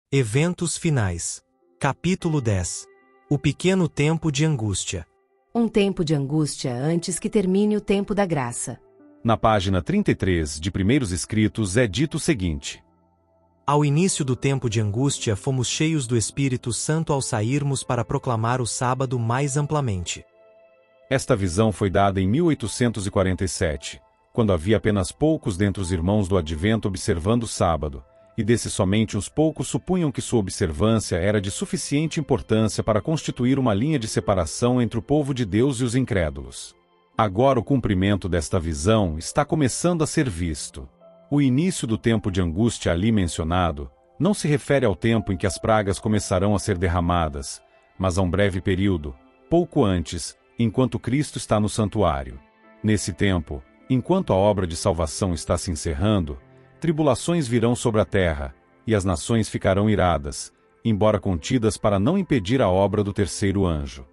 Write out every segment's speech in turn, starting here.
Eventos finais. Capítulo 10. O pequeno tempo de angústia. Um tempo de angústia antes que termine o tempo da graça. Na página 33 de Primeiros Escritos é dito o seguinte: Ao início do tempo de angústia fomos cheios do Espírito Santo ao sairmos para proclamar o sábado mais amplamente. Esta visão foi dada em 1847, quando havia apenas poucos dentre os irmãos do Advento observando o sábado, e desses somente uns poucos supunham que sua observância era de suficiente importância para constituir uma linha de separação entre o povo de Deus e os incrédulos. Agora o cumprimento desta visão está começando a ser visto. O início do tempo de angústia ali mencionado não se refere ao tempo em que as pragas começarão a ser derramadas, mas a um breve período, pouco antes, enquanto Cristo está no santuário. Nesse tempo, enquanto a obra de salvação está se encerrando, tribulações virão sobre a terra, e as nações ficarão iradas, embora contidas para não impedir a obra do terceiro anjo.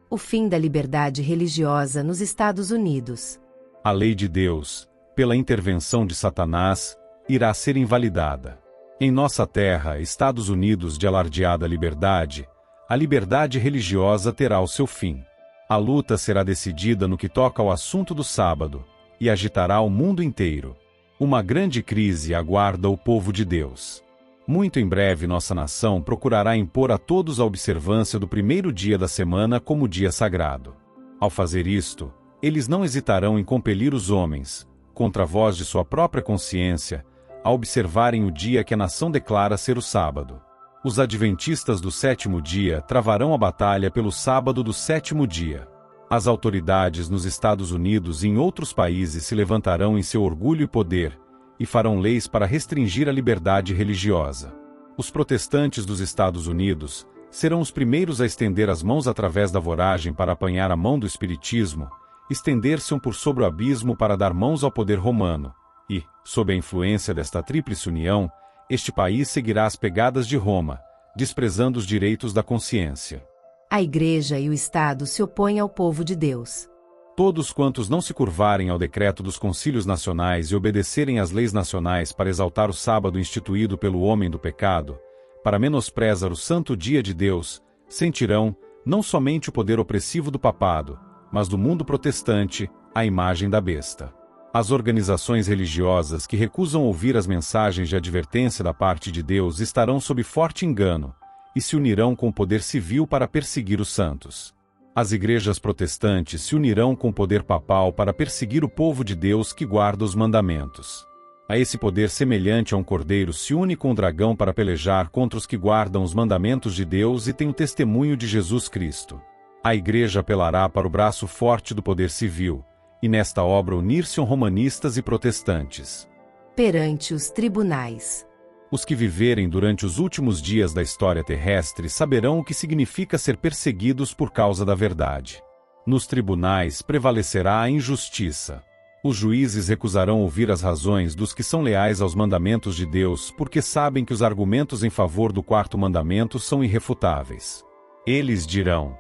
O fim da liberdade religiosa nos Estados Unidos. A lei de Deus, pela intervenção de Satanás, irá ser invalidada. Em nossa terra, Estados Unidos de alardeada liberdade, a liberdade religiosa terá o seu fim. A luta será decidida no que toca ao assunto do sábado, e agitará o mundo inteiro. Uma grande crise aguarda o povo de Deus. Muito em breve nossa nação procurará impor a todos a observância do primeiro dia da semana como dia sagrado. Ao fazer isto, eles não hesitarão em compelir os homens, contra a voz de sua própria consciência, a observarem o dia que a nação declara ser o sábado. Os adventistas do sétimo dia travarão a batalha pelo sábado do sétimo dia. As autoridades nos Estados Unidos e em outros países se levantarão em seu orgulho e poder, e farão leis para restringir a liberdade religiosa. Os protestantes dos Estados Unidos serão os primeiros a estender as mãos através da voragem para apanhar a mão do espiritismo, estender-se por sobre o abismo para dar mãos ao poder romano, e, sob a influência desta tríplice união, este país seguirá as pegadas de Roma, desprezando os direitos da consciência. A Igreja e o Estado se opõem ao povo de Deus. Todos quantos não se curvarem ao decreto dos concílios nacionais e obedecerem às leis nacionais para exaltar o sábado instituído pelo homem do pecado, para menosprezar o santo dia de Deus, sentirão, não somente o poder opressivo do papado, mas do mundo protestante, a imagem da besta. As organizações religiosas que recusam ouvir as mensagens de advertência da parte de Deus estarão sob forte engano, e se unirão com o poder civil para perseguir os santos. As igrejas protestantes se unirão com o poder papal para perseguir o povo de Deus que guarda os mandamentos. A esse poder semelhante a um cordeiro se une com o dragão para pelejar contra os que guardam os mandamentos de Deus e têm o testemunho de Jesus Cristo. A igreja apelará para o braço forte do poder civil, e nesta obra unir-se-ão romanistas e protestantes. Perante os tribunais. Os que viverem durante os últimos dias da história terrestre saberão o que significa ser perseguidos por causa da verdade. Nos tribunais prevalecerá a injustiça. Os juízes recusarão ouvir as razões dos que são leais aos mandamentos de Deus porque sabem que os argumentos em favor do quarto mandamento são irrefutáveis. Eles dirão: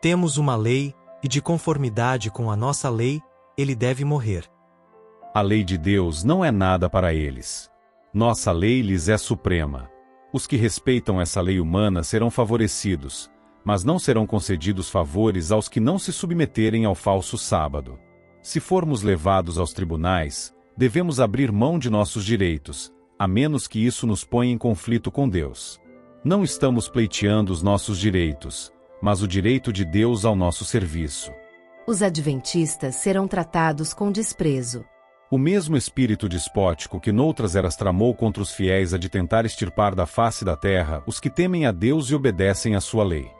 Temos uma lei, e de conformidade com a nossa lei, ele deve morrer. A lei de Deus não é nada para eles. Nossa lei lhes é suprema. Os que respeitam essa lei humana serão favorecidos, mas não serão concedidos favores aos que não se submeterem ao falso sábado. Se formos levados aos tribunais, devemos abrir mão de nossos direitos, a menos que isso nos ponha em conflito com Deus. Não estamos pleiteando os nossos direitos, mas o direito de Deus ao nosso serviço. Os adventistas serão tratados com desprezo. O mesmo espírito despótico que noutras eras tramou contra os fiéis a de tentar extirpar da face da terra os que temem a Deus e obedecem à sua lei.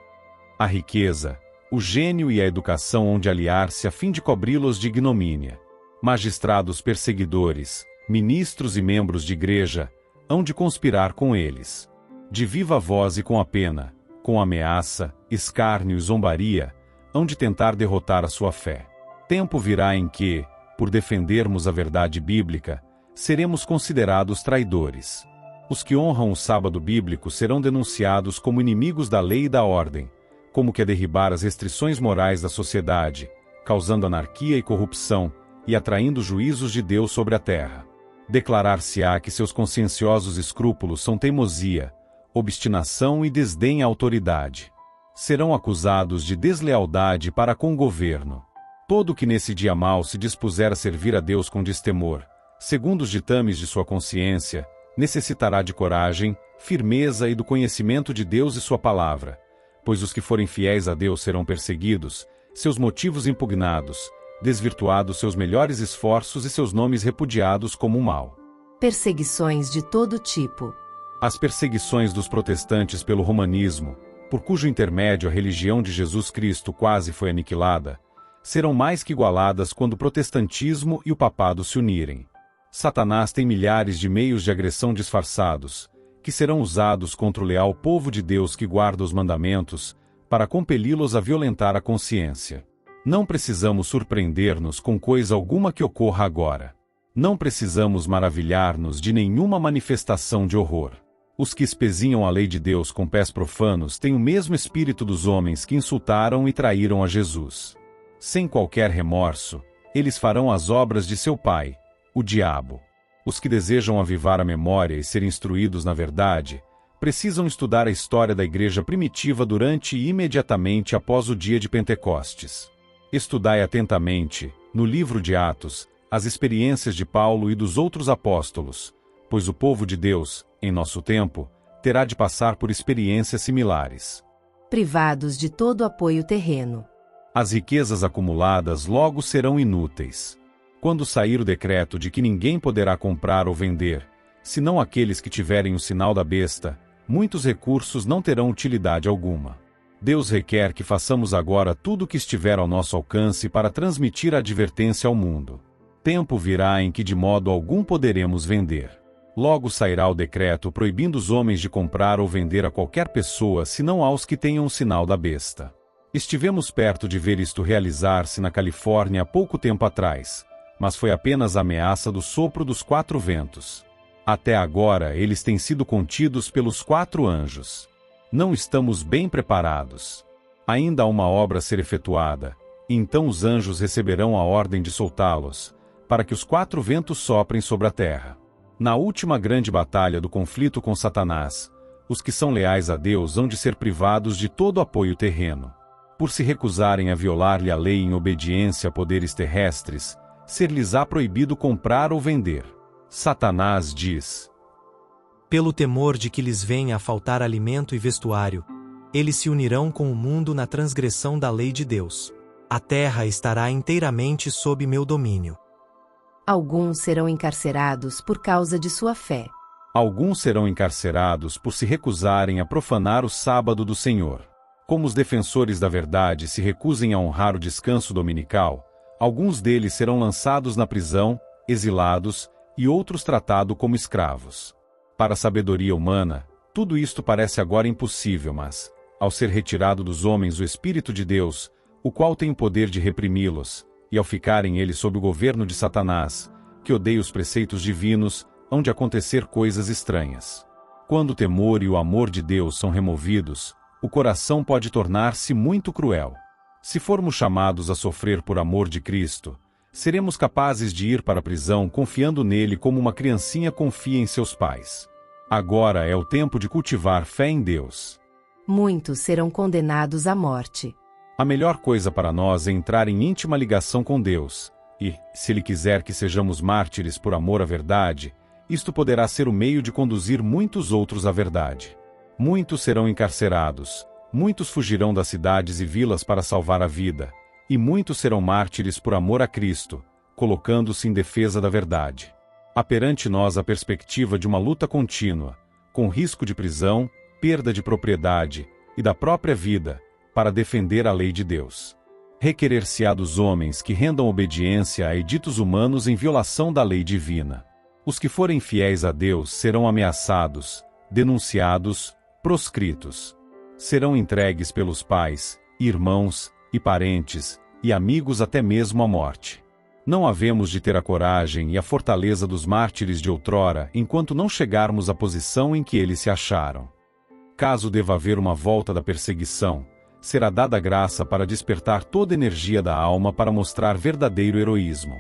A riqueza, o gênio e a educação hão de aliar-se a fim de cobri-los de ignomínia. Magistrados perseguidores, ministros e membros de igreja, hão de conspirar com eles. De viva voz e com a pena, com ameaça, escárnio e zombaria, hão de tentar derrotar a sua fé. Tempo virá em que, por defendermos a verdade bíblica, seremos considerados traidores. Os que honram o sábado bíblico serão denunciados como inimigos da lei e da ordem, como que a derribar as restrições morais da sociedade, causando anarquia e corrupção, e atraindo juízos de Deus sobre a terra. Declarar-se-á que seus conscienciosos escrúpulos são teimosia, obstinação e desdém à autoridade. Serão acusados de deslealdade para com o governo. Todo que nesse dia mau se dispuser a servir a Deus com destemor, segundo os ditames de sua consciência, necessitará de coragem, firmeza e do conhecimento de Deus e sua palavra, pois os que forem fiéis a Deus serão perseguidos, seus motivos impugnados, desvirtuados seus melhores esforços e seus nomes repudiados como um mal. Perseguições de todo tipo. As perseguições dos protestantes pelo romanismo, por cujo intermédio a religião de Jesus Cristo quase foi aniquilada, serão mais que igualadas quando o protestantismo e o papado se unirem. Satanás tem milhares de meios de agressão disfarçados, que serão usados contra o leal povo de Deus que guarda os mandamentos, para compeli-los a violentar a consciência. Não precisamos surpreender-nos com coisa alguma que ocorra agora. Não precisamos maravilhar-nos de nenhuma manifestação de horror. Os que espezinham a lei de Deus com pés profanos têm o mesmo espírito dos homens que insultaram e traíram a Jesus. Sem qualquer remorso, eles farão as obras de seu pai, o diabo. Os que desejam avivar a memória e ser instruídos na verdade, precisam estudar a história da igreja primitiva durante e imediatamente após o dia de Pentecostes. Estudai atentamente, no livro de Atos, as experiências de Paulo e dos outros apóstolos, pois o povo de Deus, em nosso tempo, terá de passar por experiências similares. Privados de todo apoio terreno. As riquezas acumuladas logo serão inúteis. Quando sair o decreto de que ninguém poderá comprar ou vender, senão aqueles que tiverem o sinal da besta, muitos recursos não terão utilidade alguma. Deus requer que façamos agora tudo o que estiver ao nosso alcance para transmitir a advertência ao mundo. Tempo virá em que de modo algum poderemos vender. Logo sairá o decreto proibindo os homens de comprar ou vender a qualquer pessoa senão aos que tenham o sinal da besta. Estivemos perto de ver isto realizar-se na Califórnia há pouco tempo atrás, mas foi apenas a ameaça do sopro dos 4 ventos. Até agora eles têm sido contidos pelos 4 anjos. Não estamos bem preparados. Ainda há uma obra a ser efetuada, e então os anjos receberão a ordem de soltá-los, para que os 4 ventos soprem sobre a terra. Na última grande batalha do conflito com Satanás, os que são leais a Deus hão de ser privados de todo apoio terreno. Por se recusarem a violar-lhe a lei em obediência a poderes terrestres, ser-lhes-á proibido comprar ou vender. Satanás diz: pelo temor de que lhes venha a faltar alimento e vestuário, eles se unirão com o mundo na transgressão da lei de Deus. A terra estará inteiramente sob meu domínio. Alguns serão encarcerados por causa de sua fé. Alguns serão encarcerados por se recusarem a profanar o sábado do Senhor. Como os defensores da verdade se recusem a honrar o descanso dominical, alguns deles serão lançados na prisão, exilados, e outros tratados como escravos. Para a sabedoria humana, tudo isto parece agora impossível, mas, ao ser retirado dos homens o Espírito de Deus, o qual tem o poder de reprimi-los, e ao ficarem eles sob o governo de Satanás, que odeia os preceitos divinos, hão de acontecer coisas estranhas. Quando o temor e o amor de Deus são removidos, o coração pode tornar-se muito cruel. Se formos chamados a sofrer por amor de Cristo, seremos capazes de ir para a prisão confiando nele como uma criancinha confia em seus pais. Agora é o tempo de cultivar fé em Deus. Muitos serão condenados à morte. A melhor coisa para nós é entrar em íntima ligação com Deus, e, se Ele quiser que sejamos mártires por amor à verdade, isto poderá ser o meio de conduzir muitos outros à verdade. Muitos serão encarcerados, muitos fugirão das cidades e vilas para salvar a vida, e muitos serão mártires por amor a Cristo, colocando-se em defesa da verdade. Há perante nós a perspectiva de uma luta contínua, com risco de prisão, perda de propriedade e da própria vida, para defender a lei de Deus. Requerer-se-á dos homens que rendam obediência a editos humanos em violação da lei divina. Os que forem fiéis a Deus serão ameaçados, denunciados, proscritos. Serão entregues pelos pais, irmãos, e parentes, e amigos até mesmo à morte. Não havemos de ter a coragem e a fortaleza dos mártires de outrora enquanto não chegarmos à posição em que eles se acharam. Caso deva haver uma volta da perseguição, será dada graça para despertar toda a energia da alma para mostrar verdadeiro heroísmo.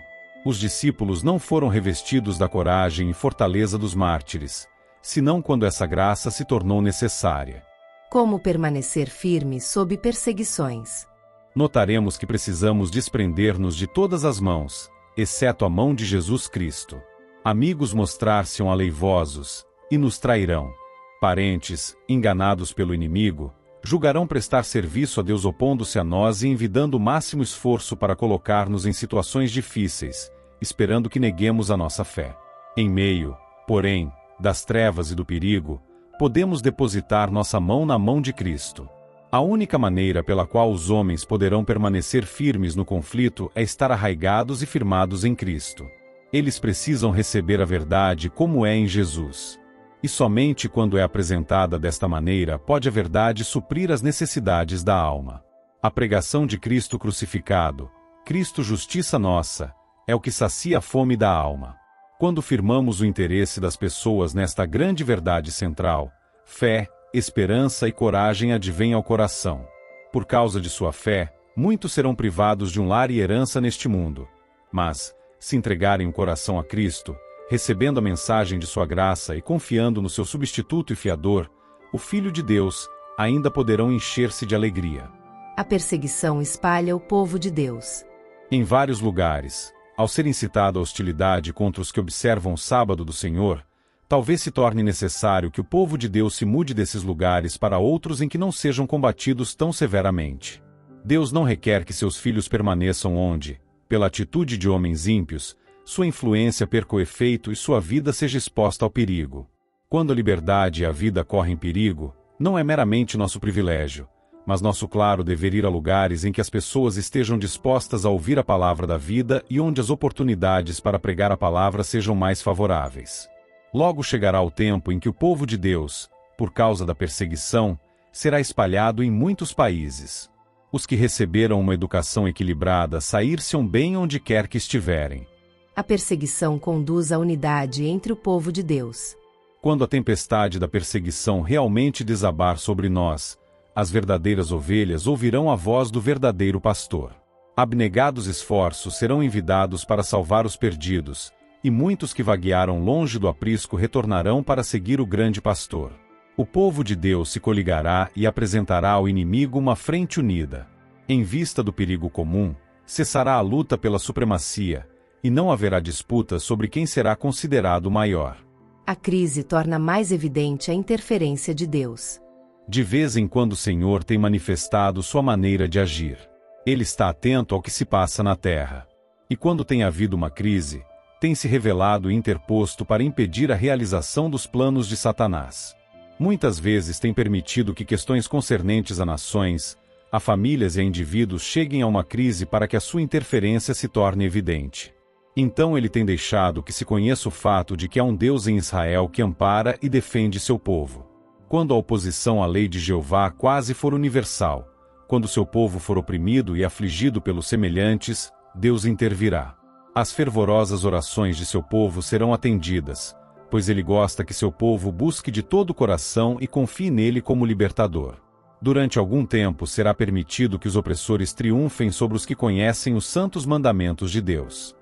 Os discípulos não foram revestidos da coragem e fortaleza dos mártires, senão quando essa graça se tornou necessária. Como permanecer firme sob perseguições? Notaremos que precisamos desprender-nos de todas as mãos, exceto a mão de Jesus Cristo. Amigos mostrar-se-ão aleivosos, e nos trairão. Parentes, enganados pelo inimigo, julgarão prestar serviço a Deus opondo-se a nós e envidando o máximo esforço para colocar-nos em situações difíceis, esperando que neguemos a nossa fé. Em meio, porém, das trevas e do perigo, podemos depositar nossa mão na mão de Cristo. A única maneira pela qual os homens poderão permanecer firmes no conflito é estar arraigados e firmados em Cristo. Eles precisam receber a verdade como é em Jesus. E somente quando é apresentada desta maneira pode a verdade suprir as necessidades da alma. A pregação de Cristo crucificado, Cristo justiça nossa, é o que sacia a fome da alma. Quando firmamos o interesse das pessoas nesta grande verdade central, fé, esperança e coragem advêm ao coração. Por causa de sua fé, muitos serão privados de um lar e herança neste mundo. Mas, se entregarem o coração a Cristo, recebendo a mensagem de sua graça e confiando no seu substituto e fiador, o Filho de Deus, ainda poderão encher-se de alegria. A perseguição espalha o povo de Deus. Em vários lugares, ao ser incitada a hostilidade contra os que observam o sábado do Senhor, talvez se torne necessário que o povo de Deus se mude desses lugares para outros em que não sejam combatidos tão severamente. Deus não requer que seus filhos permaneçam onde, pela atitude de homens ímpios, sua influência perca o efeito e sua vida seja exposta ao perigo. Quando a liberdade e a vida correm perigo, não é meramente nosso privilégio, mas nosso claro dever ir a lugares em que as pessoas estejam dispostas a ouvir a palavra da vida e onde as oportunidades para pregar a palavra sejam mais favoráveis. Logo chegará o tempo em que o povo de Deus, por causa da perseguição, será espalhado em muitos países. Os que receberam uma educação equilibrada sair-se-ão bem onde quer que estiverem. A perseguição conduz à unidade entre o povo de Deus. Quando a tempestade da perseguição realmente desabar sobre nós, as verdadeiras ovelhas ouvirão a voz do verdadeiro pastor. Abnegados esforços serão envidados para salvar os perdidos, e muitos que vaguearam longe do aprisco retornarão para seguir o grande pastor. O povo de Deus se coligará e apresentará ao inimigo uma frente unida. Em vista do perigo comum, cessará a luta pela supremacia, e não haverá disputa sobre quem será considerado maior. A crise torna mais evidente a interferência de Deus. De vez em quando o Senhor tem manifestado sua maneira de agir. Ele está atento ao que se passa na terra. E quando tem havido uma crise, tem se revelado e interposto para impedir a realização dos planos de Satanás. Muitas vezes tem permitido que questões concernentes a nações, a famílias e a indivíduos cheguem a uma crise para que a sua interferência se torne evidente. Então ele tem deixado que se conheça o fato de que há um Deus em Israel que ampara e defende seu povo. Quando a oposição à lei de Jeová quase for universal, quando seu povo for oprimido e afligido pelos semelhantes, Deus intervirá. As fervorosas orações de seu povo serão atendidas, pois ele gosta que seu povo busque de todo o coração e confie nele como libertador. Durante algum tempo será permitido que os opressores triunfem sobre os que conhecem os santos mandamentos de Deus.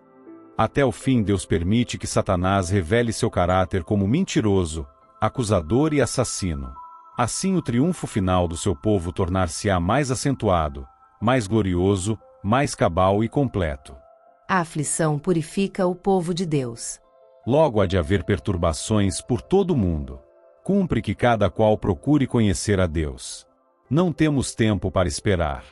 Até o fim Deus permite que Satanás revele seu caráter como mentiroso, acusador e assassino. Assim o triunfo final do seu povo tornar-se-á mais acentuado, mais glorioso, mais cabal e completo. A aflição purifica o povo de Deus. Logo há de haver perturbações por todo o mundo. Cumpre que cada qual procure conhecer a Deus. Não temos tempo para esperar.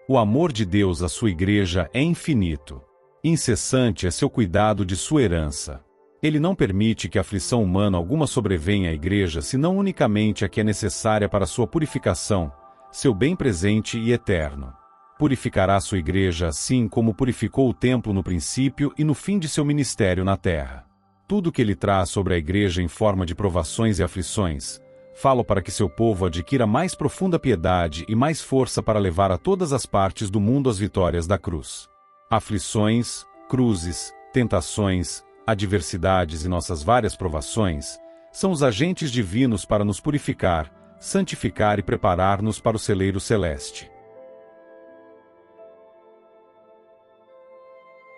O amor de Deus à sua igreja é infinito. Incessante é seu cuidado de sua herança. Ele não permite que aflição humana alguma sobrevenha à igreja, senão unicamente a que é necessária para sua purificação, seu bem presente e eterno. Purificará sua igreja assim como purificou o templo no princípio e no fim de seu ministério na terra. Tudo que ele traz sobre a igreja em forma de provações e aflições, falo para que seu povo adquira mais profunda piedade e mais força para levar a todas as partes do mundo as vitórias da cruz. Aflições, cruzes, tentações, adversidades e nossas várias provações são os agentes divinos para nos purificar, santificar e preparar-nos para o celeiro celeste.